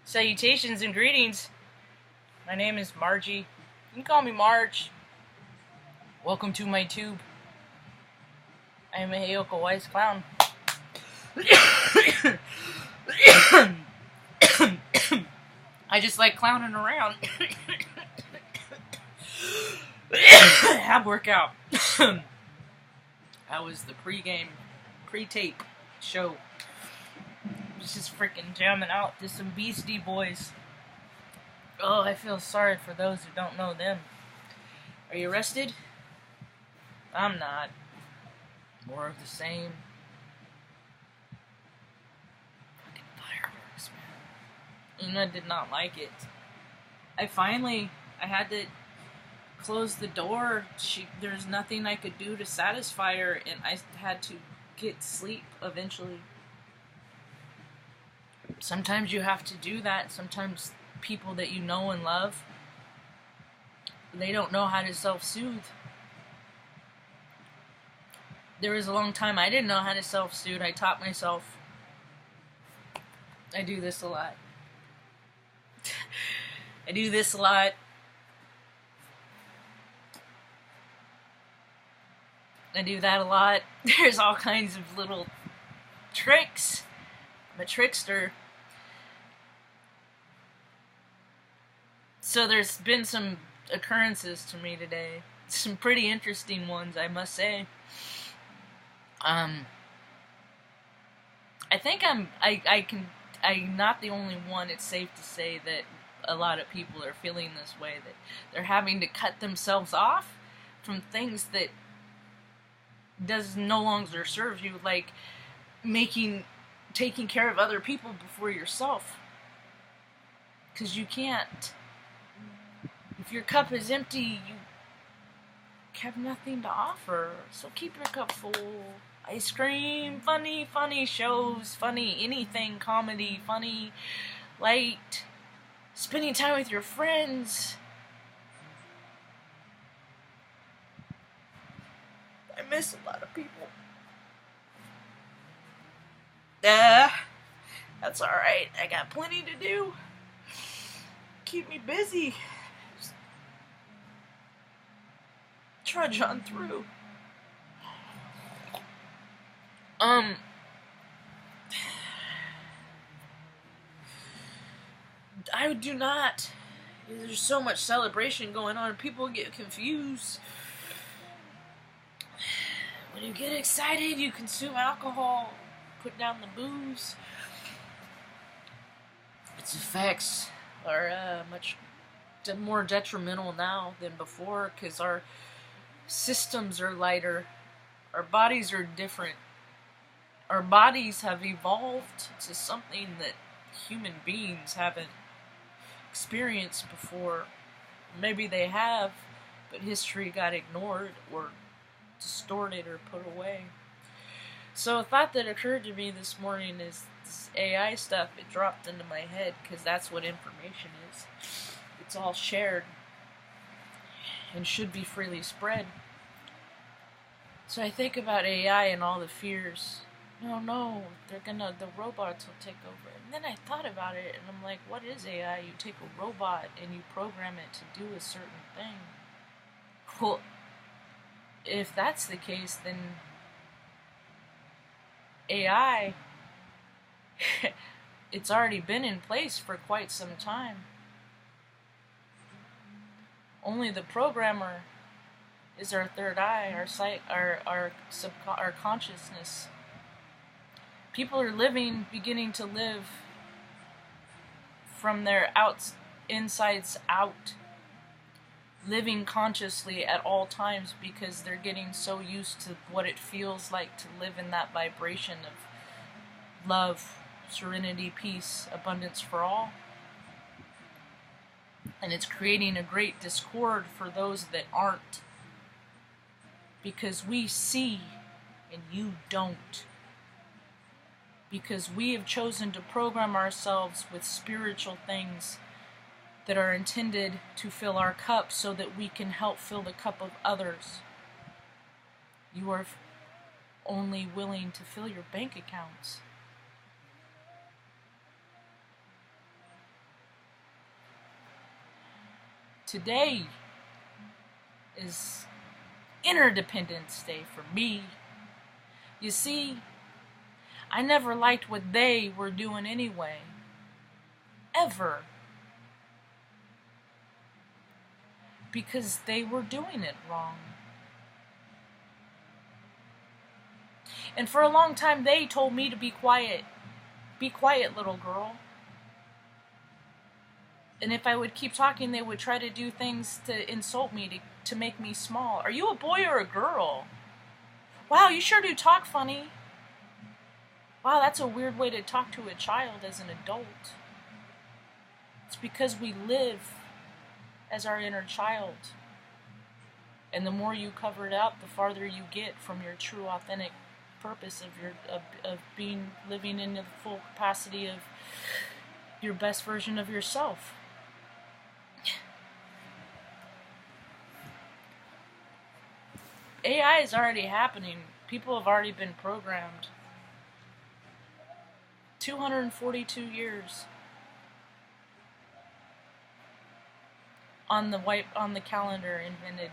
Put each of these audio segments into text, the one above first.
Salutations and greetings. My name is Margie. You can call me Marge. Welcome to my tube. I am a Heyoka Wise Clown. I just like clowning around. Ab workout. That was the pre-tape show. Just freaking jamming out to some Beastie Boys. Oh, I feel sorry for those who don't know them. Are you rested? I'm not. More of the same. Fucking fireworks, man. And I did not like it. I had to close the door. There's nothing I could do to satisfy her, and I had to get sleep eventually. Sometimes you have to do that. Sometimes people that you know and love, they don't know how to self-soothe. There was a long time I didn't know how to self-soothe. I taught myself. I do this a lot. I do this a lot. I do that a lot. There's all kinds of little tricks. I'm a trickster. So there's been some occurrences to me today. Some pretty interesting ones, I must say. I think I'm not the only one. It's safe to say that a lot of people are feeling this way, that they're having to cut themselves off from things that no longer serve you, like taking care of other people before yourself. Because you can't. If your cup is empty, you have nothing to offer. So keep your cup full. Ice cream, funny shows, funny anything, comedy, funny, light, spending time with your friends. I miss a lot of people. That's alright. I got plenty to do. Keep me busy. Just trudge on through. I do not. There's so much celebration going on. People get confused. When you get excited, you consume alcohol. Put down the booze. Its effects are much more detrimental now than before, because our systems are lighter. Our bodies are different. Our bodies have evolved to something that human beings haven't experienced before. Maybe they have, but history got ignored or distorted or put away. So a thought that occurred to me this morning is this AI stuff. It dropped into my head because that's what information is. It's all shared and should be freely spread. So I think about AI and all the fears. No, the robots will take over. And then I thought about it, and I'm like, what is AI? You take a robot and you program it to do a certain thing. Well, if that's the case, then AI, it's already been in place for quite some time. Only the programmer is our third eye, our sight, our consciousness. People are beginning to live from their insides out, living consciously at all times, because they're getting so used to what it feels like to live in that vibration of love, serenity, peace, abundance for all. And it's creating a great discord for those that aren't, because we see and you don't. Because we have chosen to program ourselves with spiritual things that are intended to fill our cup so that we can help fill the cup of others. You are only willing to fill your bank accounts. Today is Interdependence Day for me. You see, I never liked what they were doing anyway. Ever. Because they were doing it wrong. And for a long time they told me to be quiet. Be quiet, little girl. And if I would keep talking, they would try to do things to insult me, to make me small. Are you a boy or a girl? Wow, you sure do talk funny. Wow, that's a weird way to talk to a child as an adult. It's because we live as our inner child. And the more you cover it up, the farther you get from your true, authentic purpose of being, living in the full capacity of your best version of yourself. AI is already happening. People have already been programmed. 242 years on the calendar invented.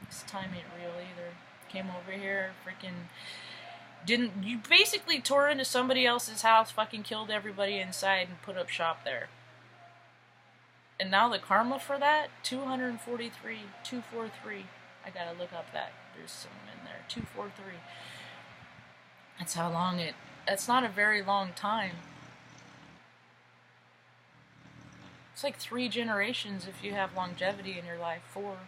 This time ain't real either. Came over here, freaking you basically tore into somebody else's house, fucking killed everybody inside and put up shop there. And now the karma for that, 243. I gotta look up that. There's some in there. 243. That's how long that's not a very long time. It's like 3 generations if you have longevity in your life. 4.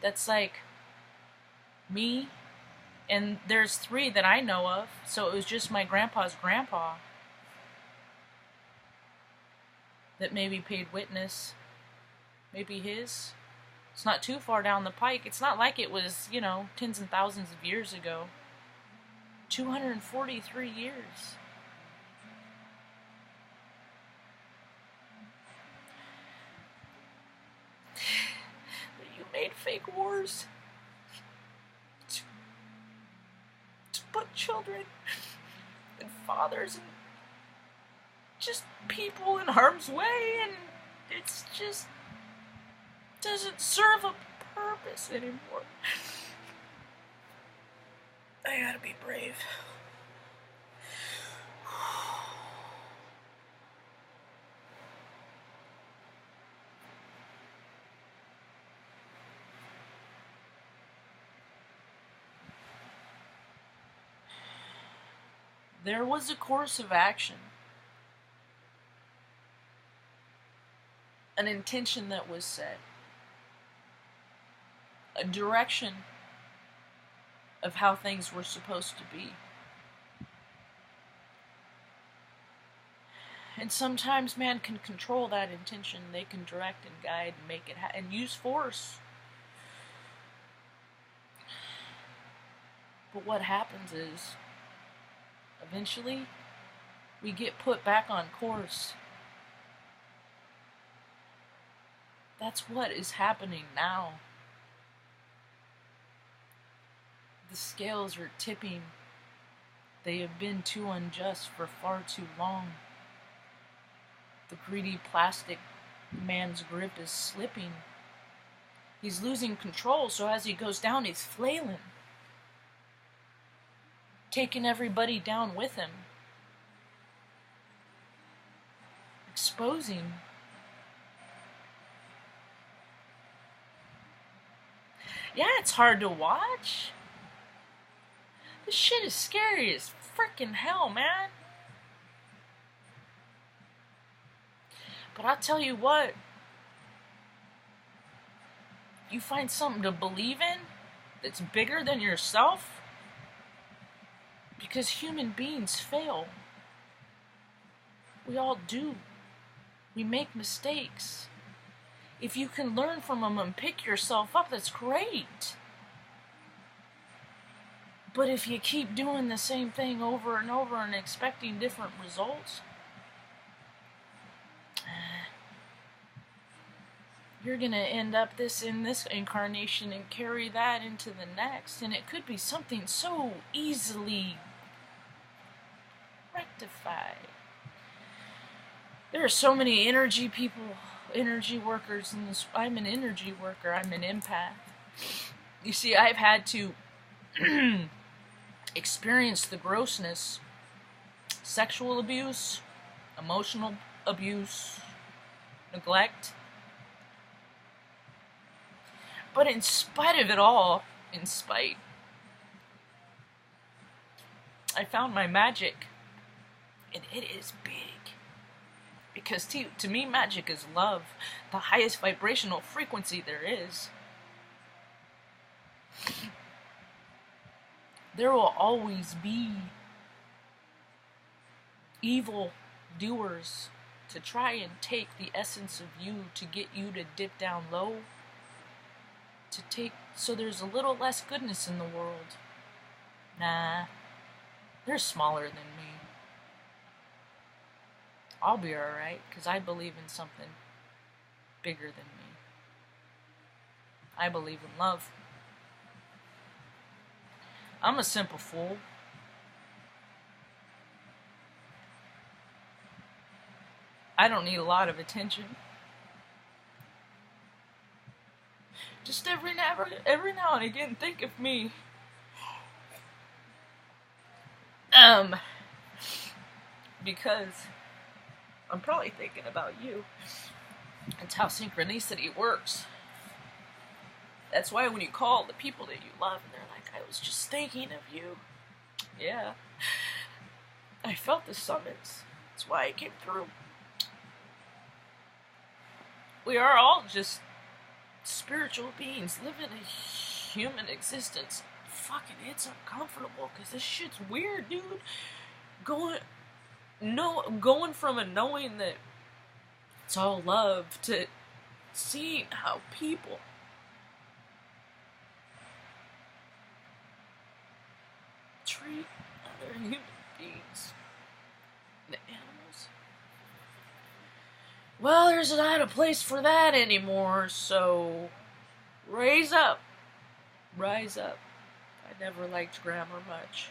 That's like me, and there's 3 that I know of, so it was just my grandpa's grandpa that maybe paid witness. Maybe his. It's not too far down the pike. It's not like it was, tens and thousands of years ago. 243 years. You made fake wars to put children and fathers and just people in harm's way, and it's just doesn't serve a purpose anymore. I gotta be brave. There was a course of action, an intention that was set, a direction of how things were supposed to be. And sometimes man can control that intention. They can direct and guide and make it and use force. But what happens is, eventually, we get put back on course. That's what is happening now. The scales are tipping. They have been too unjust for far too long. The greedy plastic man's grip is slipping. He's losing control, so as he goes down, he's flailing, taking everybody down with him, exposing. Yeah, it's hard to watch. This shit is scary as freaking hell, man. But I'll tell you what, you find something to believe in that's bigger than yourself, because human beings fail. We all do. We make mistakes. If you can learn from them and pick yourself up, that's great. But if you keep doing the same thing over and over and expecting different results, you're going to end up in this incarnation and carry that into the next. And it could be something so easily rectified. There are so many energy people energy workers in this. I'm an energy worker. I'm an empath. You see, I've had to experience the grossness, sexual abuse, emotional abuse, neglect. But in spite of it all, I found my magic, and it is big. Because to me, magic is love, the highest vibrational frequency there is. There will always be evil doers to try and take the essence of you to get you to dip down low, so there's a little less goodness in the world. Nah, they're smaller than me. I'll be alright, because I believe in something bigger than me. I believe in love. I'm a simple fool. I don't need a lot of attention. Just every now and again, think of me. Because I'm probably thinking about you. It's how synchronicity works. That's why when you call the people that you love, and they're like, I was just thinking of you. Yeah. I felt the summons. That's why I came through. We are all just spiritual beings living a human existence. Fucking, it's uncomfortable because this shit's weird, dude. Going from a knowing that it's all love to seeing how people treat other human beings, the animals. Well, there's not a place for that anymore, so rise up. I never liked grammar much.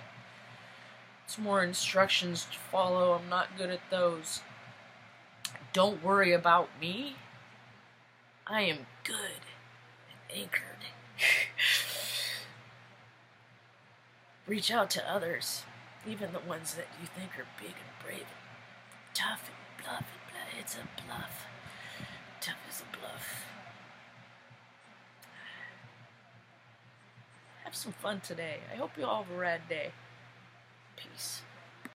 It's more instructions to follow. I'm not good at those. Don't worry about me. I am good and anchored. Reach out to others, even the ones that you think are big and brave and tough and bluff. It's a bluff. Tough as a bluff. Have some fun today. I hope you all have a rad day. Peace.